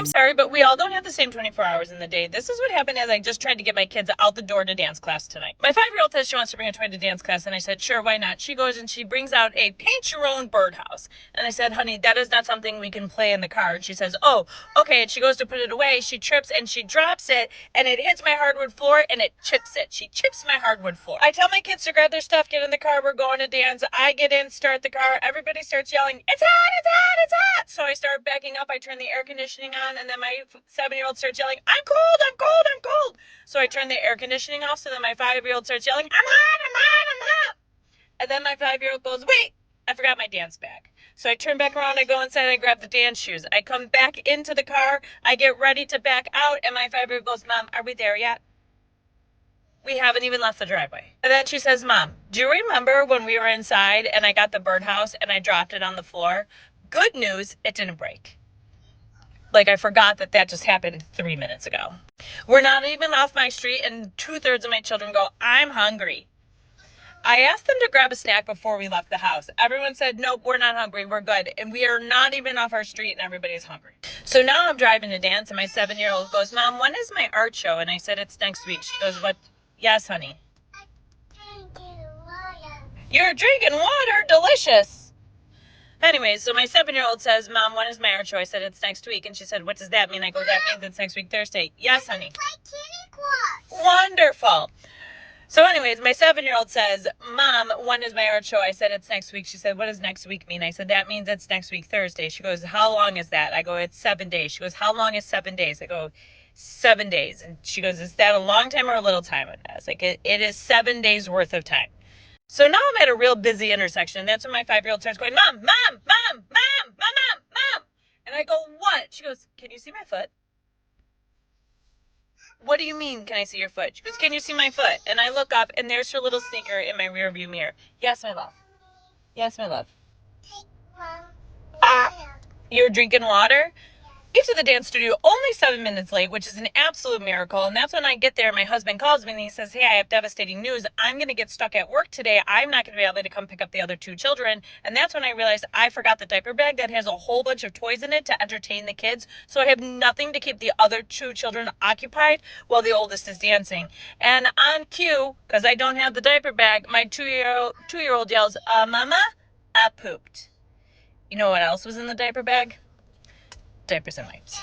I'm sorry, but we all don't have the same 24 hours in the day. This is what happened as I just tried to get my kids out the door to dance class tonight. My 5-year-old says she wants to bring a toy to dance class, and I said, sure, why not? She goes and she brings out a paint your own birdhouse. And I said, honey, that is not something we can play in the car. And she says, oh, okay. And she goes to put it away. She trips and she drops it, and it hits my hardwood floor, and it chips it. She chips my hardwood floor. I tell my kids to grab their stuff, get in the car, we're going to dance. I get in, start the car. Everybody starts yelling, it's hot, it's hot, it's hot. So I start backing up. I turn the air conditioning on, and then my 7-year-old starts yelling, I'm cold, I'm cold, I'm cold. So I turn the air conditioning off, so then my 5-year-old starts yelling, I'm hot, I'm hot, I'm hot. And then my 5-year-old goes, wait, I forgot my dance bag. So I turn back around, I go inside, I grab the dance shoes. I come back into the car, I get ready to back out, and my 5-year-old goes, Mom, are we there yet? We haven't even left the driveway. And then she says, Mom, do you remember when we were inside and I got the birdhouse and I dropped it on the floor? Good news, it didn't break. Like, I forgot that just happened 3 minutes ago. We're not even off my street, and 2/3 of my children go, I'm hungry. I asked them to grab a snack before we left the house. Everyone said, nope, we're not hungry, we're good. And we are not even off our street, and everybody's hungry. So now I'm driving to dance, and my 7-year-old goes, Mom, when is my art show? And I said, it's next week. She goes, what? Yes, honey. You're drinking water? Delicious. Anyway, so my 7-year-old says, Mom, when is my art show? I said, it's next week. And she said, what does that mean? I go, that means it's next week, Thursday. Yes, honey. Wonderful. So anyways, my 7-year-old says, Mom, when is my art show? I said, it's next week. She said, what does next week mean? I said, that means it's next week, Thursday. She goes, how long is that? I go, it's 7 days. She goes, how long is 7 days? I go, 7 days. And she goes, is that a long time or a little time? And I was like, it is 7 days worth of time. So now I'm at a real busy intersection. And that's when my 5-year-old starts going, Mom, Mom, Mom, Mom, Mom, Mom, Mom. And I go, what? She goes, can you see my foot? What do you mean, can I see your foot? She goes, can you see my foot? And I look up, and there's her little sneaker in my rearview mirror. Yes, my love. Yes, my love. You're drinking water? Get to the dance studio only 7 minutes late, which is an absolute miracle. And that's when I get there. My husband calls me and he says, hey, I have devastating news. I'm going to get stuck at work today. I'm not going to be able to come pick up the other 2 children. And that's when I realized I forgot the diaper bag that has a whole bunch of toys in it to entertain the kids. So I have nothing to keep the other 2 children occupied while the oldest is dancing. And on cue, because I don't have the diaper bag, my 2-year-old yells, Mama, I pooped. You know what else was in the diaper bag? Diapers and wipes.